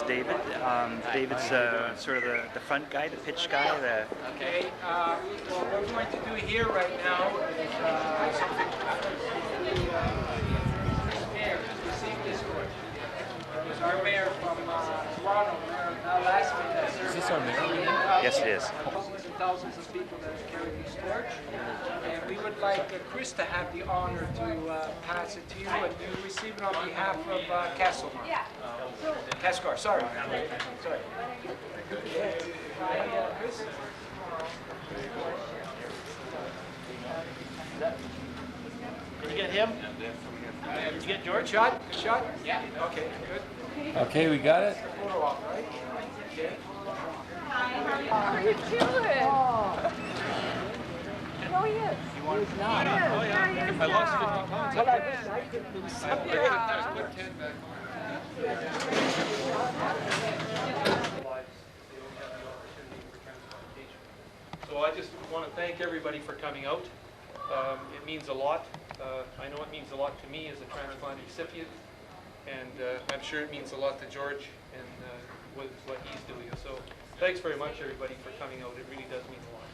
is David. David's sort of the front guy, the pitch guy. Okay, what we're going to do here right now is something mayor received this court. Because our mayor from Toronto, last week, Is this our mayor? Yes, it is. Thousands and thousands of people that have carried this torch. And we would like Chris to have the honor to pass it to you, and you receive it on behalf of Castlegar. Castlegar, sorry. Sorry. Chris? Did you get him? Did you get George? Shot? Shot? Yeah. Okay, good. Okay, we got it. Photo op, right? Okay. How are you doing? No, he is. He was not. He is. There he is now. I lost 50 pounds. Well, I couldn't lose something. Yeah. There's good 10 back So I just want to thank everybody for coming out. It means a lot. I know it means a lot to me as a transplant recipient, and I'm sure it means a lot to George and what he's doing. So thanks very much, everybody, for coming out. It really does mean a lot.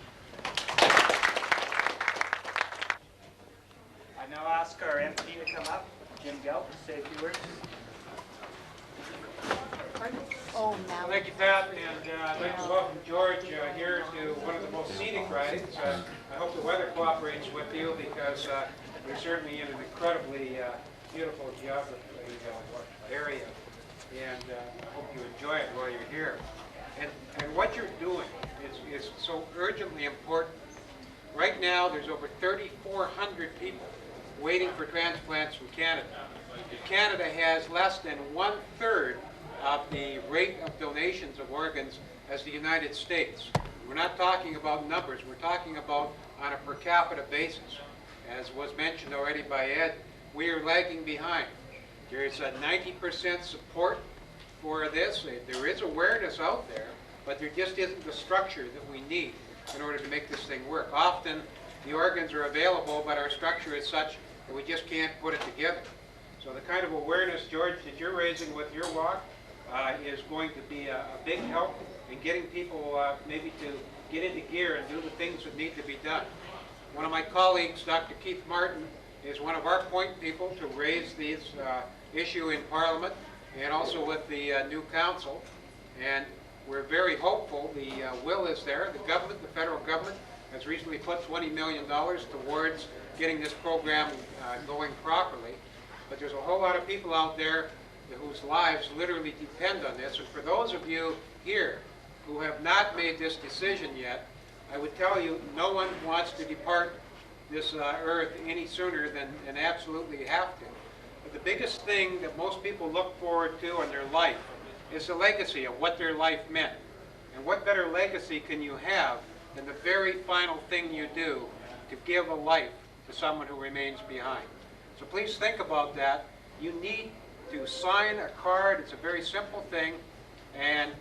I now ask our MP to come up, Jim Gelb, to say a few words. Oh, now. Thank you, Pat, and I'd like to welcome George here to one of the most scenic rides. I hope the weather cooperates with you, because we're certainly in an incredibly beautiful geography area, and I hope you enjoy it while you're here. And what you're doing is so urgently important. Right now, there's over 3,400 people waiting for transplants from Canada. Canada has less than 1/3 of the rate of donations of organs as the United States. We're not talking about numbers, we're talking about on a per capita basis. As was mentioned already by Ed, we are lagging behind. There's a 90% support for this. There is awareness out there, but there just isn't the structure that we need in order to make this thing work. Often the organs are available, but our structure is such that we just can't put it together. So the kind of awareness, George, that you're raising with your walk is going to be a big help in getting people maybe to get into gear and do the things that need to be done. One of my colleagues, Dr. Keith Martin, is one of our point people to raise this issue in Parliament and also with the new council. And we're very hopeful. The will is there. The government, the federal government, has recently put $20 million towards getting this program going properly. But there's a whole lot of people out there whose lives literally depend on this. And for those of you here who have not made this decision yet, I would tell you no one wants to depart this earth any sooner than absolutely have to. But the biggest thing that most people look forward to in their life is the legacy of what their life meant. And what better legacy can you have than the very final thing you do to give a life to someone who remains behind? So please think about that. You need to sign a card. It's a very simple thing, and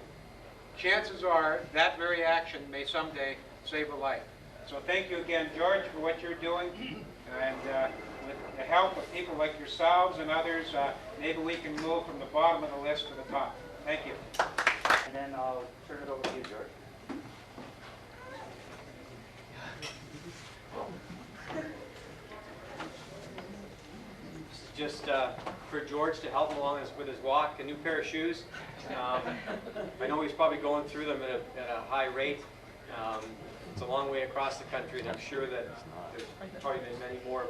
chances are that very action may someday save a life. So thank you again, George, for what you're doing, and with the help of people like yourselves and others, maybe we can move from the bottom of the list to the top. Thank you. And then I'll turn it over to you, George. Just for George to help him along with his walk, a new pair of shoes. I know he's probably going through them at a high rate. It's a long way across the country, and I'm sure that there's probably been many more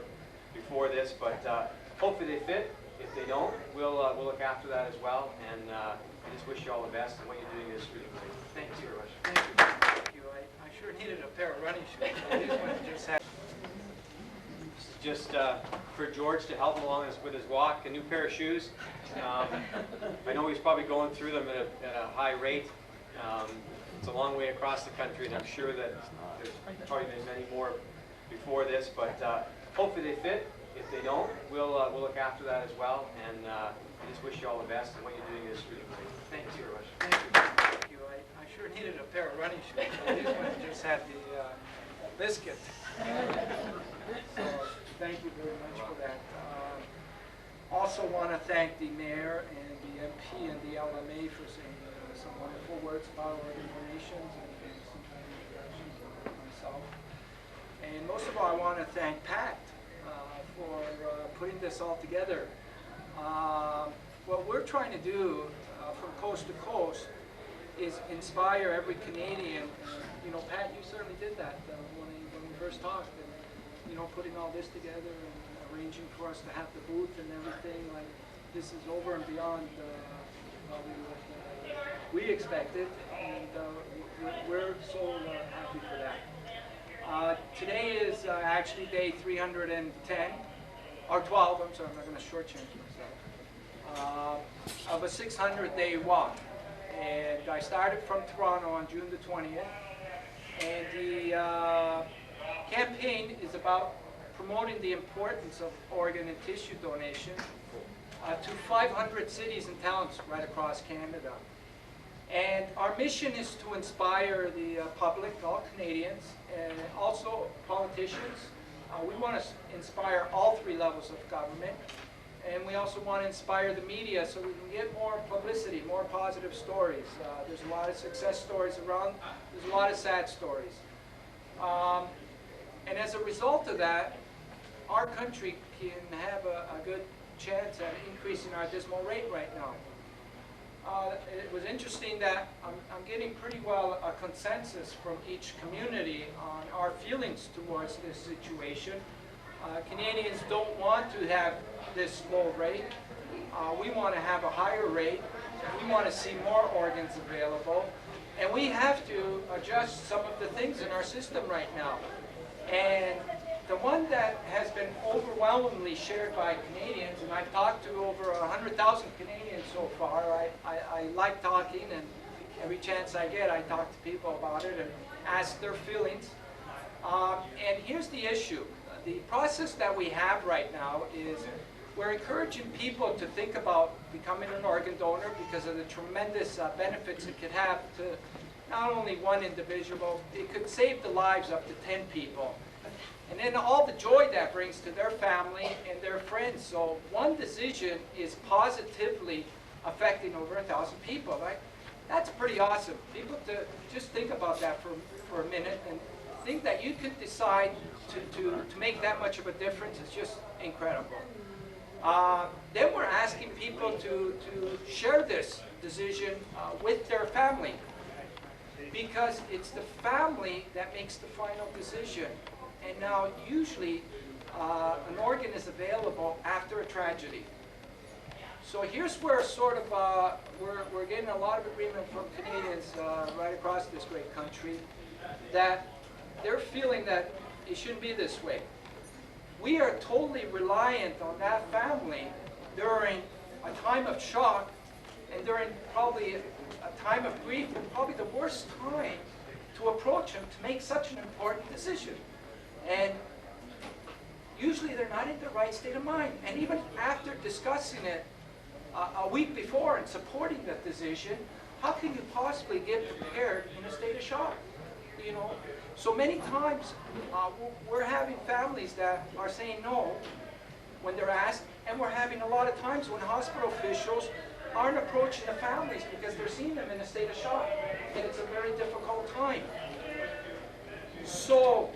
before this, but hopefully they fit. If they don't, we'll look after that as well, and I just wish you all the best, and what you're doing is really great. Thank you very much. Thank you. I sure needed a pair of running shoes. These ones just had. Just for George to help him along with his walk, a new pair of shoes. I know he's probably going through them at a high rate. It's a long way across the country, and I'm sure that there's probably been many more before this, but hopefully they fit. If they don't, we'll look after that as well, and I just wish you all the best, and what you're doing is really great. Thank you very much. Thank you. I sure needed a pair of running shoes. These ones just had the biscuit. So thank you very much for that. Also, also want to thank the mayor and the MP and the LMA for saying some wonderful words about organ donations and some kind of introductions of myself. And most of all, I want to thank Pat for putting this all together. What we're trying to do from coast to coast is inspire every Canadian. You know, Pat, you certainly did that when we first talked, and you know, putting all this together and arranging for us to have the booth and everything. Like, this is over and beyond what we expected, and we're so happy for that. Today is actually day 310, or 12, I'm sorry, I'm not going to shortchange myself, of a 600-day walk. And I started from Toronto on June the 20th, and the campaign is about promoting the importance of organ and tissue donation to 500 cities and towns right across Canada. And our mission is to inspire the public, all Canadians, and also politicians. We want to inspire all three levels of government. And we also want to inspire the media so we can get more publicity, more positive stories. There's a lot of success stories around. There's a lot of sad stories. And as a result of that, our country can have a good chance at increasing our dismal rate right now. It was interesting that I'm getting pretty well a consensus from each community on our feelings towards this situation. Canadians don't want to have this low rate. We want to have a higher rate. We want to see more organs available. And we have to adjust some of the things in our system right now. And the one that has been overwhelmingly shared by Canadians, and I've talked to over 100,000 Canadians so far. I like talking, and every chance I get, I talk to people about it and ask their feelings. And here's the issue. The process that we have right now is we're encouraging people to think about becoming an organ donor because of the tremendous benefits it could have to not only one individual, it could save the lives up to 10 people. And then all the joy that brings to their family and their friends. So one decision is positively affecting over 1,000 people, right? That's pretty awesome. People to just think about that for a minute and think that you could decide to make that much of a difference is just incredible. Then we're asking people to share this decision with their family, because it's the family that makes the final decision. And now usually an organ is available after a tragedy. So here's where sort of we're getting a lot of agreement from Canadians right across this great country that they're feeling that it shouldn't be this way. We are totally reliant on that family during a time of shock and during probably a time of grief, and probably the worst time to approach them to make such an important decision. And usually they're not in the right state of mind. And even after discussing it a week before and supporting the decision, how can you possibly get prepared in a state of shock? You know, so many times we're having families that are saying no when they're asked, and we're having a lot of times when hospital officials aren't approaching the families because they're seeing them in a state of shock, and it's a very difficult time. So,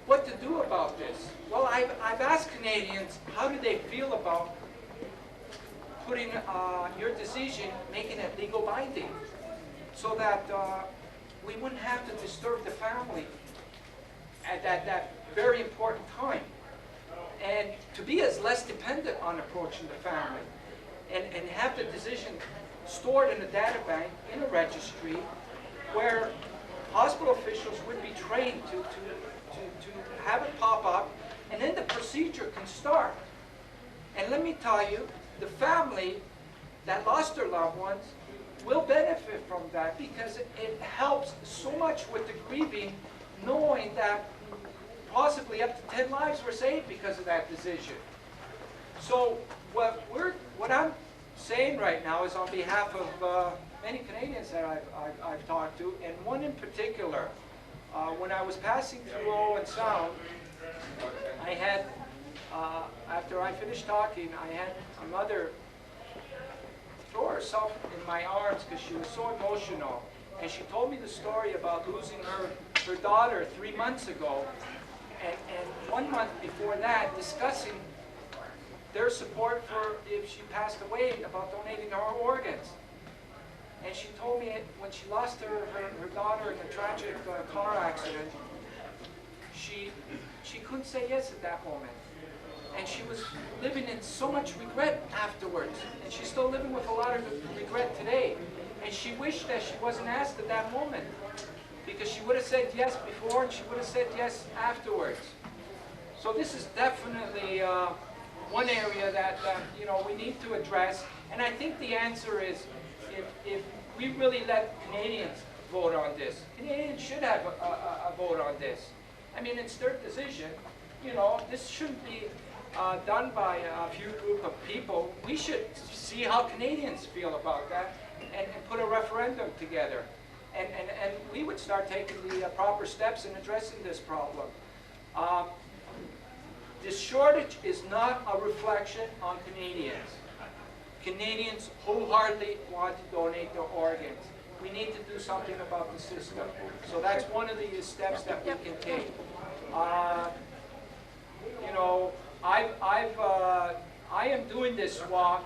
what to do about this? Well, I've asked Canadians, how do they feel about putting your decision, making it legal binding, so that we wouldn't have to disturb the family at that very important time, and to be as less dependent on approaching the family, and have the decision stored in a data bank, in a registry, where hospital officials would be trained to have it pop up, and then the procedure can start. And let me tell you, the family that lost their loved ones will benefit from that, because it helps so much with the grieving, knowing that possibly up to 10 lives were saved because of that decision. So what I'm saying right now is on behalf of many Canadians that I've talked to, and one in particular. When I was passing through Owen Sound, I had after I finished talking, I had a mother throw herself in my arms because she was so emotional. And she told me the story about losing her daughter 3 months ago, and 1 month before that, discussing their support for if she passed away about donating her organs. And she told me when she lost her daughter in a tragic car accident, she couldn't say yes at that moment. And she was living in so much regret afterwards. And she's still living with a lot of regret today. And she wished that she wasn't asked at that moment, because she would have said yes before and she would have said yes afterwards. So this is definitely one area that you know, we need to address. And I think the answer is, if we really let Canadians vote on this, Canadians should have a vote on this. I mean, it's their decision. You know, this shouldn't be done by a few group of people. We should see how Canadians feel about that and put a referendum together. And we would start taking the proper steps in addressing this problem. This shortage is not a reflection on Canadians. Canadians wholeheartedly want to donate their organs. We need to do something about the system. So that's one of the steps that we can take. You know, I am doing this walk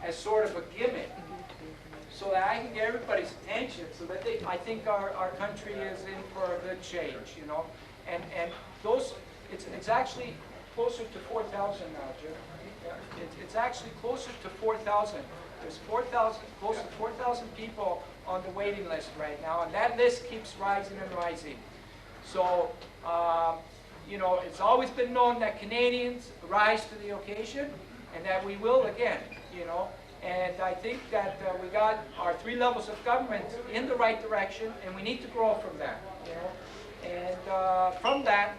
as sort of a gimmick, so that I can get everybody's attention, so that I think our country is in for a good change, you know. And those, it's actually closer to 4,000 now, Jim. It's actually closer to 4,000. There's 4,000, close to 4,000 people on the waiting list right now, and that list keeps rising and rising. So, you know, it's always been known that Canadians rise to the occasion, and that we will again, you know. And I think that we got our 3 levels of government in the right direction, and we need to grow from that, you know. And from that,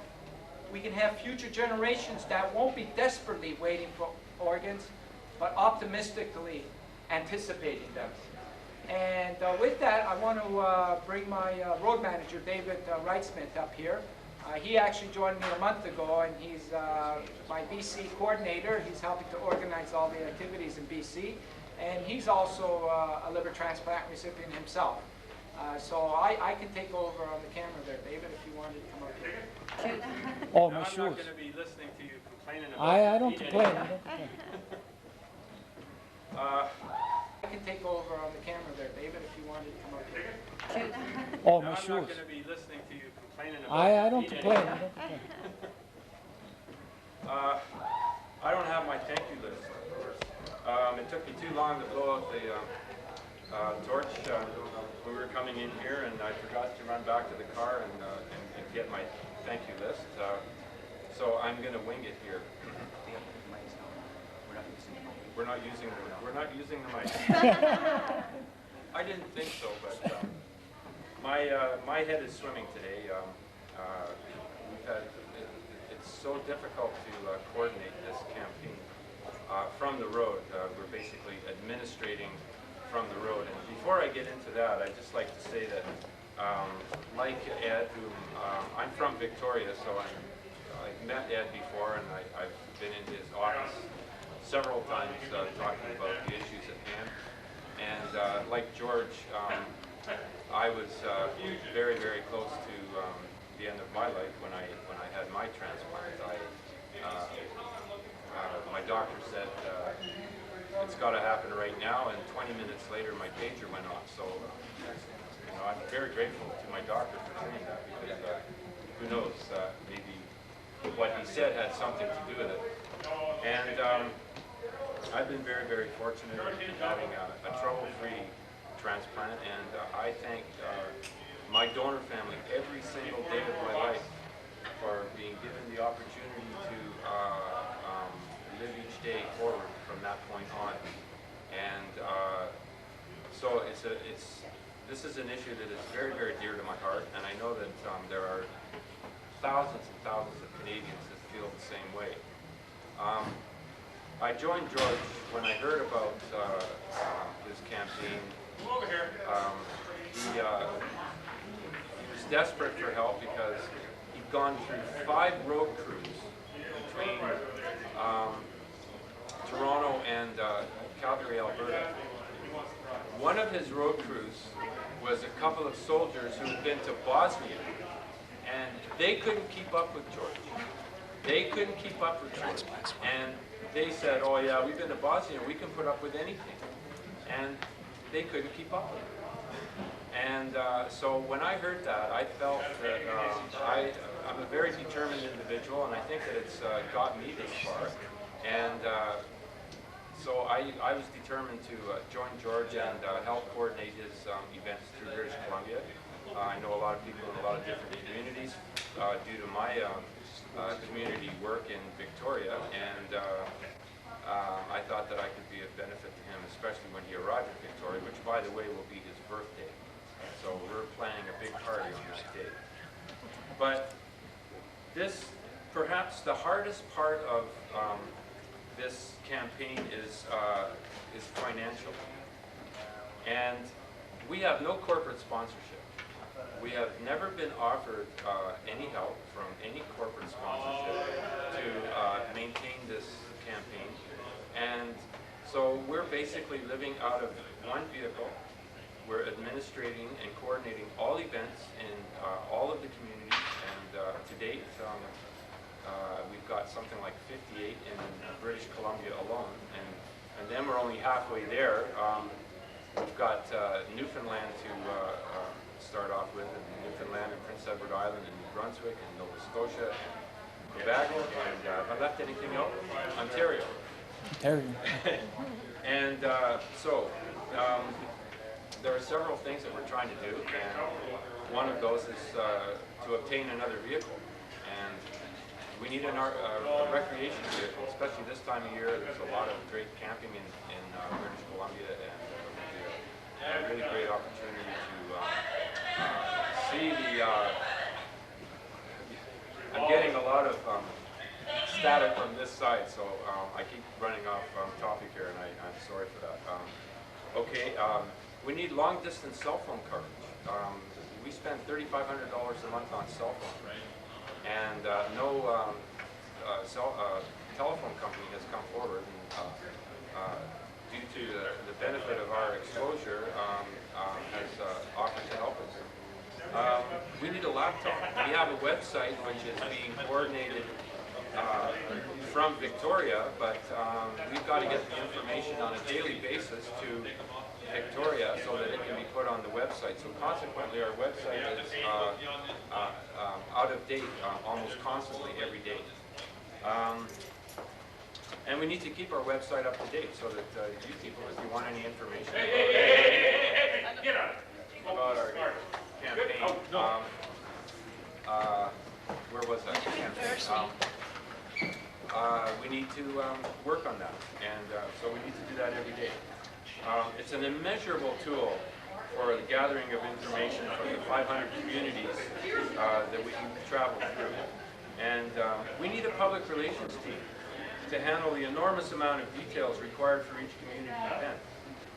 we can have future generations that won't be desperately waiting for organs, but optimistically anticipating them. And with that, I want to bring my road manager, David Wrightsmith, up here. He actually joined me a month ago, and he's my BC coordinator. He's helping to organize all the activities in BC. And he's also a liver transplant recipient himself. So I can take over on the camera there, David, if you wanted to come up here. Oh, my I'm shoes. not going to be listening to you complaining about I don't complain. I don't complain. I can take over on the camera there, David, if you wanted to come up here. Oh, my I'm not shoes. going to be listening to you complaining about I don't complain. I don't complain. I don't have my thank you list. It took me too long to blow out the torch when we were coming in here, and I forgot to run back to the car and get my thank you list. So I'm going to wing it here. We're not using the mic. I didn't think so, but my head is swimming today. It's so difficult to coordinate this campaign from the road. We're basically administrating from the road. And before I get into that, I'd just like to say that, like Ed, who I'm from Victoria, so I've met Ed before, and I've been in his office several times talking about the issues at hand. And like George, I was very, very close to the end of my life when I had my transplant. My doctor said it's got to happen right now, and 20 minutes later my pager went off. So you know, I'm very grateful to my doctor for saying that, because who knows, maybe what he said had something to do with it. And I've been very, very fortunate in having a trouble-free transplant, and I thank my donor family every single day of my life for being given the opportunity to live each day forward from that point on. And so this is an issue that is very, very dear to my heart, and I know that there are thousands and thousands of Canadians that feel the same way. I joined George when I heard about his campaign. He was desperate for help because he'd gone through 5 road crews between Toronto and Calgary, Alberta. One of his road crews was a couple of soldiers who had been to Bosnia, and they couldn't keep up with George. They couldn't keep up with George. And they said, oh yeah, we've been to Bosnia, we can put up with anything. And they couldn't keep up with it. And so when I heard that, I felt that I'm a very determined individual, and I think that it's got me this far. And so I was determined to join George and help coordinate his events through British Columbia. I know a lot of people in a lot of different communities due to my community work in Victoria, and I thought that I could be of benefit to him, especially when he arrived in Victoria, which, by the way, will be his birthday. So we're planning a big party on that day. But this, perhaps the hardest part of this campaign is financial. And we have no corporate sponsorship. We have never been offered any help from any corporate sponsorship to maintain this campaign. And so we're basically living out of one vehicle. We're administrating and coordinating all events in all of the communities, and to date, we've got something like 58 in British Columbia alone, and then we're only halfway there. We've got Newfoundland to start off with, and Newfoundland and Prince Edward Island and New Brunswick and Nova Scotia and Quebec, and have I left anything out? Ontario. Ontario. And there are several things that we're trying to do, and one of those is to obtain another vehicle. And we need a recreation vehicle, especially this time of year. There's a lot of great camping in British Columbia, and it would be a really great opportunity to see the... I'm getting a lot of static from this side, so I keep running off topic here, and I'm sorry for that. Okay. We need long-distance cell phone coverage. We spend $3,500 a month on cell phone, and no telephone company has come forward, and due to the benefit of our exposure, has offered to help us. We need a laptop. We have a website which is being coordinated from Victoria, but we've got to get the information on a daily basis to Victoria so that it can be put on the website. So consequently, our website is out of date almost constantly every day. And we need to keep our website up to date so that you people, if you want any information about our campaign, where was that campaign? We need to work on that, and so we need to do that every day. It's an immeasurable tool for the gathering of information from the 500 communities that we can travel through. And we need a public relations team to handle the enormous amount of details required for each community event.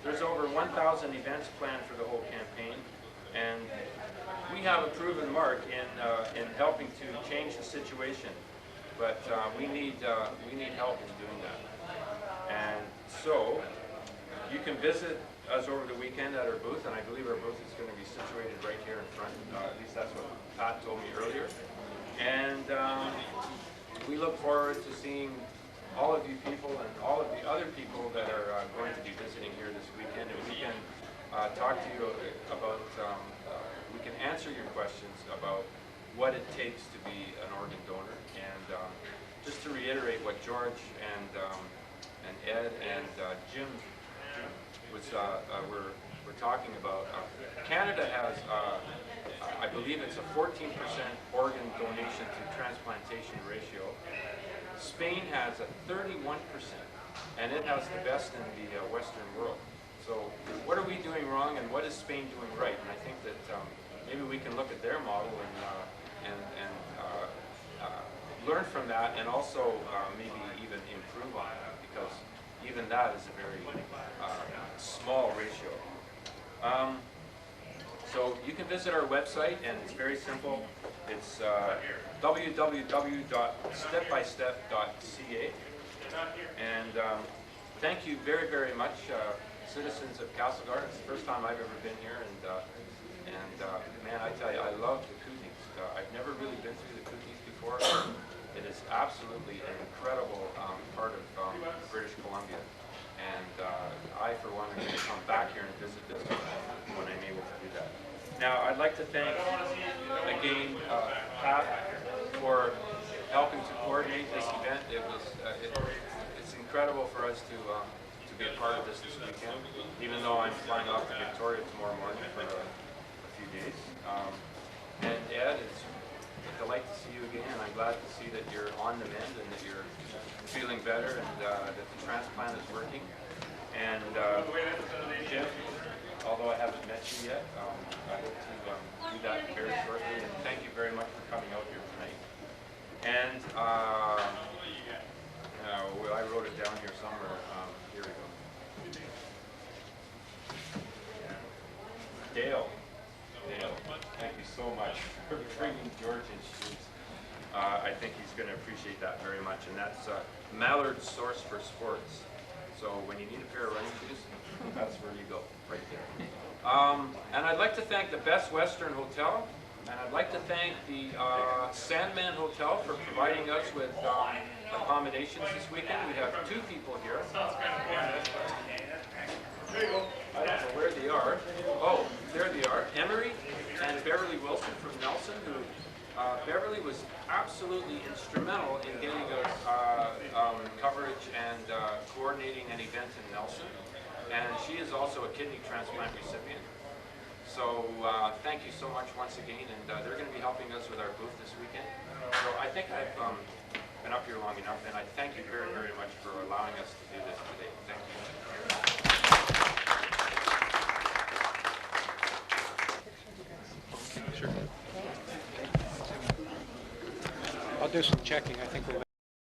There's over 1,000 events planned for the whole campaign, and we have a proven mark in helping to change the situation. But we need help in doing that. And so you can visit us over the weekend at our booth, and I believe our booth is going to be situated right here in front. At least that's what Pat told me earlier. And we look forward to seeing all of you people and all of the other people that are going to be visiting here this weekend, and we can talk to you about, we can answer your questions about what it takes to be an organ donor. And just to reiterate what George and Ed and Jim we're talking about, Canada has, I believe it's a 14% organ donation to transplantation ratio. Spain has a 31%, and it has the best in the Western world. So what are we doing wrong, and what is Spain doing right? And I think that maybe we can look at their model and learn from that, and also maybe even improve on that, because even that is a very small ratio. So you can visit our website, and it's very simple. It's www.stepbystep.ca. And thank you very, very much, citizens of Castlegar. It's the first time I've ever been here, and man, I tell you, I love the Kootenays. I've never really been through the Kootenays before. It is absolutely an incredible part of British Columbia, and I, for one, am going to come back here and visit this when I'm able to do that. Now, I'd like to thank again Pat for helping to coordinate this event. It was it's incredible for us to be a part of this weekend, even though I'm flying off to Victoria tomorrow morning for a few days. And Ed, it's a delight to see you again, and I'm glad to see that you're on the mend and that you're feeling better, and that the transplant is working. And Jim, although I haven't met you yet, I hope to do that very shortly. And thank you very much for coming out here tonight. And well, I wrote it down here somewhere. Here we go. Dale, thank you so much for bringing George in shoes. I think he's going to appreciate that very much. And that's Mallard's Source for Sports. So when you need a pair of running shoes, that's where you go, right there. And I'd like to thank the Best Western Hotel, and I'd like to thank the Sandman Hotel for providing us with accommodations this weekend. We have 2 people here. I don't know where they are. Oh, there they are. Emery and Beverly Wilson from Nelson, who Beverly was absolutely instrumental in getting us coverage and coordinating an event in Nelson. And she is also a kidney transplant recipient. So thank you so much once again, and they're going to be helping us with our booth this weekend. So I think I've been up here long enough, and I thank you very, very much for allowing us to do this today. Thank you. I'll do some checking. I think we're